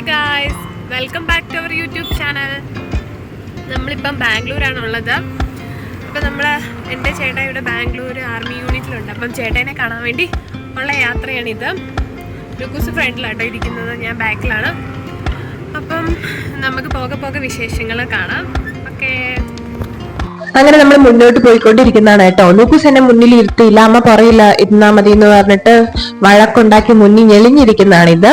Hi guys, welcome back to our YouTube channel. നമ്മളിപ്പം ബാംഗ്ലൂരാണുള്ളത്. അപ്പം എൻ്റെ ചേട്ടൻ ഇവിടെ ബാംഗ്ലൂർ ആർമി യൂണിറ്റിലുണ്ട്. അപ്പം ചേട്ടനെ കാണാൻ വേണ്ടി ഉള്ള യാത്രയാണിത്. ലുക്കൂസ് ഫ്രണ്ടിലാട്ടോ ഇരിക്കുന്നത്, ഞാൻ ബാക്കിലാണ്. അപ്പം നമുക്ക് പോകെ പോകെ വിശേഷങ്ങൾ കാണാം. ഓക്കേ, അങ്ങനെ നമ്മൾ മുന്നോട്ട് പോയിക്കൊണ്ടിരിക്കുന്നതാണ് കേട്ടോ. ലൂക്കോസ് എന്നെ മുന്നിൽ ഇരുത്തിയില്ല, അമ്മ പറയില്ല ഇരുന്നാ മതി എന്ന് പറഞ്ഞിട്ട് വഴക്കുണ്ടാക്കി മുന്നിൽ ഞെളിഞ്ഞിരിക്കുന്നതാണ് ഇത്.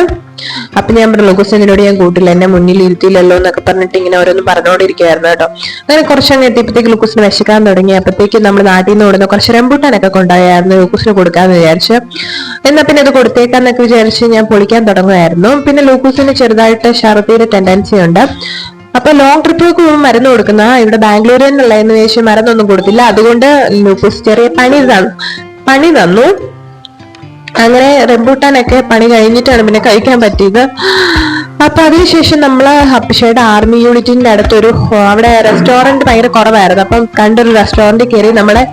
അപ്പൊ ഞാൻ പറഞ്ഞു, ലൂക്കോസ് എന്നോട് ഞാൻ കൂട്ടില്ല, എന്നെ മുന്നിൽ ഇരുത്തിയില്ലല്ലോ എന്നൊക്കെ പറഞ്ഞിട്ട് ഇങ്ങനെ ഓരോന്നും പറഞ്ഞുകൊണ്ടിരിക്കുകയായിരുന്നു കേട്ടോ. അങ്ങനെ കുറച്ചങ്ങ് എത്തിയപ്പോഴത്തേക്ക് ലൂക്കോസിന് വിശക്കാൻ തുടങ്ങി. അപ്പോഴത്തേക്ക് നമ്മൾ നാട്ടിൽ നിന്ന് ഓടുന്ന കുറച്ച് റംബൂട്ടാനൊക്കെ കൊണ്ടുപോയായിരുന്നു ലൂക്കോസിന് കൊടുക്കാന്ന് വിചാരിച്ചു. എന്നാ പിന്നെ അത് കൊടുത്തേക്കാന്നൊക്കെ വിചാരിച്ച് ഞാൻ പൊളിക്കാൻ തുടങ്ങുമായിരുന്നു. പിന്നെ ലൂക്കോസിന് ചെറുതായിട്ട് ഛർദിയുടെ ടെൻഡൻസി ഉണ്ട്. അപ്പൊ ലോങ് ട്രിപ്പൊക്കെ മരുന്ന് കൊടുക്കുന്ന ഇവിടെ ബാംഗ്ലൂരിൽ നിന്നുള്ള എന്ന് ചോദിച്ചാൽ മരുന്നൊന്നും കൊടുത്തില്ല. അതുകൊണ്ട് ലൂക്കോസ് ചെറിയ പണി തന്നു. അങ്ങനെ റംബൂട്ടാനൊക്കെ പണി കഴിഞ്ഞിട്ടാണ് പിന്നെ കഴിക്കാൻ പറ്റിയത്. അപ്പൊ അതിനുശേഷം നമ്മള് അപ്പിഷയുടെ ആർമി യൂണിറ്റിന്റെ അടുത്തൊരു അവിടെ റെസ്റ്റോറന്റ് ഭയങ്കര കുറവായിരുന്നു. അപ്പം കണ്ടൊരു റെസ്റ്റോറന്റിൽ കയറി. നമ്മുടെ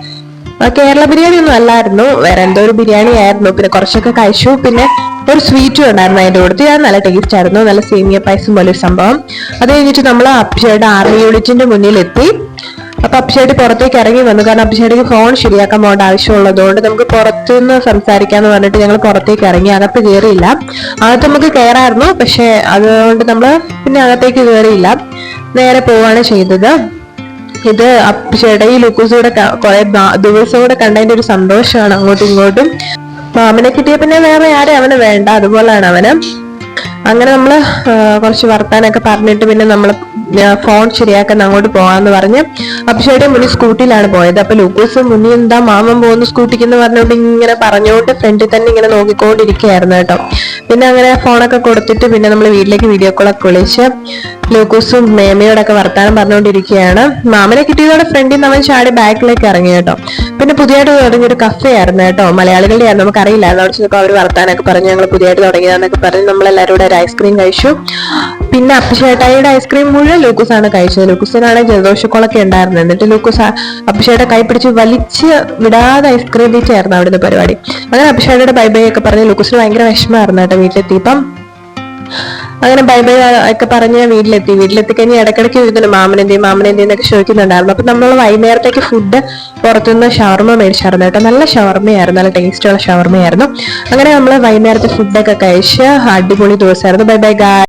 കേരള ബിരിയാണി ഒന്നും അല്ലായിരുന്നു, വേറെ എന്തോ ഒരു ബിരിയാണി ആയിരുന്നു. പിന്നെ കുറച്ചൊക്കെ കഴിച്ചു. പിന്നെ ഒരു സ്വീറ്റും ഉണ്ടായിരുന്നു അതിന്റെ കൂടെ. അത് നല്ല ടേസ്റ്റ് ആയിരുന്നു, നല്ല സേമിയ പായസം പോലെ ഒരു സംഭവം. അത് കഴിഞ്ഞിട്ട് നമ്മൾ അപ്പിഷയുടെ ആർമി യൂണിറ്റിന്റെ മുന്നിൽ എത്തി. അപ്പൊ അപ്പിഷേട്ട് പുറത്തേക്ക് ഇറങ്ങി വന്നു, കാരണം അപ്പിഷേട്ടിക്ക് ഫോൺ ശരിയാക്കാൻ പോകേണ്ട ആവശ്യമുള്ളതുകൊണ്ട് നമുക്ക് പുറത്തുനിന്ന് സംസാരിക്കാന്ന് പറഞ്ഞിട്ട് ഞങ്ങൾ പുറത്തേക്ക് ഇറങ്ങി. അകത്ത് കയറിയില്ല. അകത്ത് നമുക്ക് കയറായിരുന്നു, പക്ഷെ അതുകൊണ്ട് നമ്മള് പിന്നെ അകത്തേക്ക് കയറിയില്ല, നേരെ പോവാണ് ചെയ്തത്. ഇത് അപ്പിഷേടെ ഈ ലൂക്കോസൂടെ കുറെ ദിവസം കൂടെ കണ്ടതിന്റെ ഒരു സന്തോഷമാണ് അങ്ങോട്ടും ഇങ്ങോട്ടും. മാമനെ കിട്ടിയ പിന്നെ വേറെ ആരും അവന് വേണ്ട, അതുപോലെയാണ് അവന്. അങ്ങനെ നമ്മള് കുറച്ച് വർത്താനൊക്കെ പറഞ്ഞിട്ട് പിന്നെ നമ്മള് ഫോൺ ശരിയാക്കാൻ അങ്ങോട്ട് പോകാന്ന് പറഞ്ഞ് അഭിഷേയുടെ മുന്നിൽ സ്കൂട്ടിയിലാണ് പോയത്. അപ്പൊ ലൂക്കോസ് മുന്നിൽ എന്താ മാമൻ പോകുന്നു സ്കൂട്ടിക്ക് എന്ന് പറഞ്ഞോണ്ട് ഇങ്ങനെ പറഞ്ഞുകൊണ്ട് ഫ്രണ്ടിൽ തന്നെ ഇങ്ങനെ നോക്കിക്കൊണ്ടിരിക്കുകയായിരുന്നു കേട്ടോ. പിന്നെ അങ്ങനെ ഫോണൊക്കെ കൊടുത്തിട്ട് പിന്നെ നമ്മൾ വീട്ടിലേക്ക് വീഡിയോ കോളൊക്കെ വിളിച്ച് ലൂക്കോസും മേമയോടൊക്കെ വർത്താനം പറഞ്ഞുകൊണ്ടിരിക്കുകയാണ്. മാമനെ കിട്ടിയതോടെ ഫ്രണ്ടിൽ നിന്ന് അവൻ ചാടി ബാക്കിലേക്ക് ഇറങ്ങി കേട്ടോ. പിന്നെ പുതിയതായിട്ട് തുടങ്ങിയൊരു കഫേ ആയിരുന്നു കേട്ടോ, മലയാളികളുടെ ആയിരുന്നു, നമുക്കറിയില്ലായിരുന്നു. അവിടെ ചെന്നപ്പോൾ അവർ വർത്താനൊക്കെ പറഞ്ഞ് ഞങ്ങൾ പുതിയതായിട്ട് തുടങ്ങിയതാന്നൊക്കെ പറഞ്ഞ് നമ്മളെല്ലാവരും കൂടെ ഒരു ഐസ്ക്രീം കഴിച്ചു. പിന്നെ അപ്പിഷേട്ടായിയുടെ ഐസ്ക്രീം മുഴുവൻ ലൂക്കോസാണ് കഴിച്ചത്. ലൂക്കോസിനാണെങ്കിൽ ജലദോഷക്കോളൊക്കെ ഉണ്ടായിരുന്നു. എന്നിട്ട് ലൂക്കോസ് അപ്പിഷേയുടെ കൈ പിടിച്ച് വലിച്ച് വിടാതെ ഐസ്ക്രീം ബീച്ചായിരുന്നു അവിടുന്ന് പരിപാടി. അങ്ങനെ അപ്പിഷേയുടെ ബൈ ബൈ ഒക്കെ പറഞ്ഞ് ലൂക്കോസിന് ഭയങ്കര വിഷമമായിരുന്നു കേട്ടോ വീട്ടിലെത്തിയപ്പം. അങ്ങനെ ബൈ ബൈ ഒക്കെ പറഞ്ഞ് വീട്ടിലെത്തി കഴിഞ്ഞ് ഇടയ്ക്കിടയ്ക്ക് ചോദിക്കുന്നു മാമനെന്തേന്നൊക്കെ ചോദിക്കുന്നുണ്ടായിരുന്നു. അപ്പൊ നമ്മൾ വൈകുന്നേരത്തേക്ക് ഫുഡ് പുറത്തുനിന്ന് ഷവർമ മേടിച്ചായിരുന്നു കേട്ടോ. നല്ല ഷവർമയായിരുന്നു, നല്ല ടേസ്റ്റുള്ള ഷവർമയായിരുന്നു. അങ്ങനെ നമ്മൾ വൈകുന്നേരത്തെ ഫുഡൊക്കെ കഴിച്ച് അടിപൊളി ദിവസമായിരുന്നു. Bye bye guys.